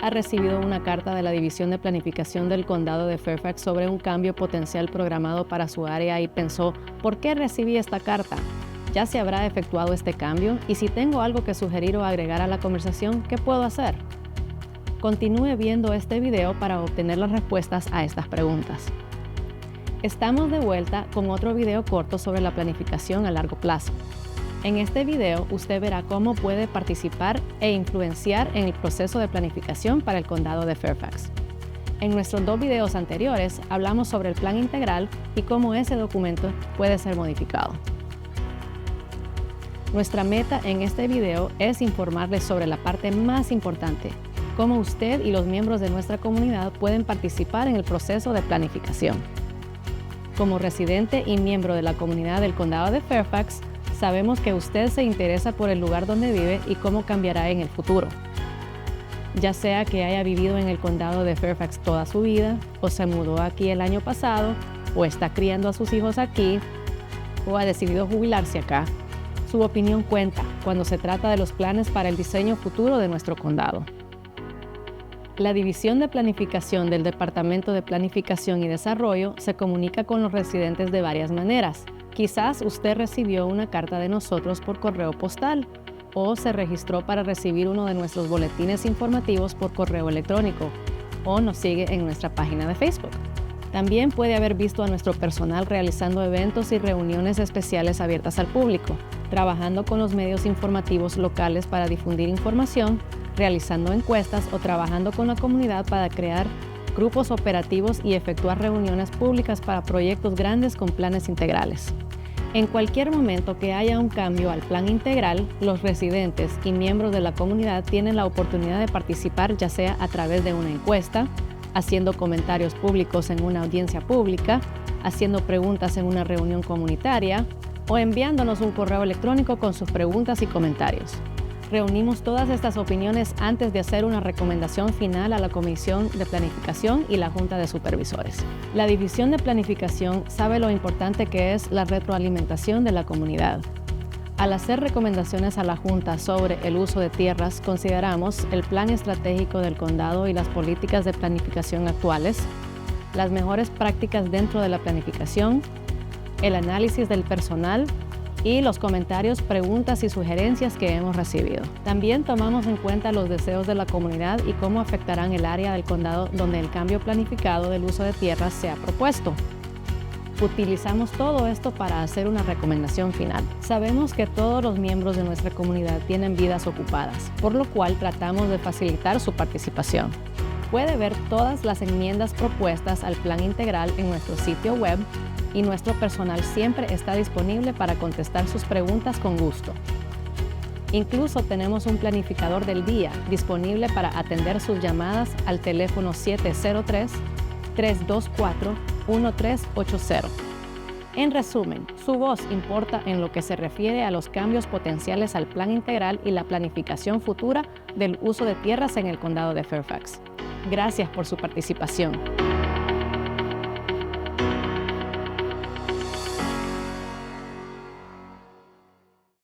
ha recibido una carta de la División de Planificación del Condado de Fairfax sobre un cambio potencial programado para su área y pensó, ¿por qué recibí esta carta? ¿Ya se habrá efectuado este cambio? Y si tengo algo que sugerir o agregar a la conversación, ¿qué puedo hacer? Continúe viendo este video para obtener las respuestas a estas preguntas. Estamos de vuelta con otro video corto sobre la planificación a largo plazo. En este video, usted verá cómo puede participar e influenciar en el proceso de planificación para el condado de Fairfax. En nuestros 2 videos anteriores, hablamos sobre el plan integral y cómo ese documento puede ser modificado. Nuestra meta en este video es informarles sobre la parte más importante, cómo usted y los miembros de nuestra comunidad pueden participar en el proceso de planificación. Como residente y miembro de la comunidad del condado de Fairfax, sabemos que usted se interesa por el lugar donde vive y cómo cambiará en el futuro. Ya sea que haya vivido en el condado de Fairfax toda su vida, o se mudó aquí el año pasado, o está criando a sus hijos aquí, o ha decidido jubilarse acá, su opinión cuenta cuando se trata de los planes para el diseño futuro de nuestro condado. La División de Planificación del Departamento de Planificación y Desarrollo se comunica con los residentes de varias maneras. Quizás usted recibió una carta de nosotros por correo postal o se registró para recibir uno de nuestros boletines informativos por correo electrónico o nos sigue en nuestra página de Facebook. También puede haber visto a nuestro personal realizando eventos y reuniones especiales abiertas al público, trabajando con los medios informativos locales para difundir información, realizando encuestas o trabajando con la comunidad para crear grupos operativos y efectuar reuniones públicas para proyectos grandes con planes integrales. En cualquier momento que haya un cambio al plan integral, los residentes y miembros de la comunidad tienen la oportunidad de participar ya sea a través de una encuesta, haciendo comentarios públicos en una audiencia pública, haciendo preguntas en una reunión comunitaria o enviándonos un correo electrónico con sus preguntas y comentarios. Reunimos todas estas opiniones antes de hacer una recomendación final a la Comisión de Planificación y la Junta de Supervisores. La División de Planificación sabe lo importante que es la retroalimentación de la comunidad. Al hacer recomendaciones a la Junta sobre el uso de tierras, consideramos el plan estratégico del condado y las políticas de planificación actuales, las mejores prácticas dentro de la planificación, el análisis del personal y los comentarios, preguntas y sugerencias que hemos recibido. También tomamos en cuenta los deseos de la comunidad y cómo afectarán el área del condado donde el cambio planificado del uso de tierras se ha propuesto. Utilizamos todo esto para hacer una recomendación final. Sabemos que todos los miembros de nuestra comunidad tienen vidas ocupadas, por lo cual tratamos de facilitar su participación. Puede ver todas las enmiendas propuestas al plan integral en nuestro sitio web y nuestro personal siempre está disponible para contestar sus preguntas con gusto. Incluso tenemos un planificador del día disponible para atender sus llamadas al teléfono 703-324-1380. En resumen, su voz importa en lo que se refiere a los cambios potenciales al plan integral y la planificación futura del uso de tierras en el condado de Fairfax. Gracias por su participación.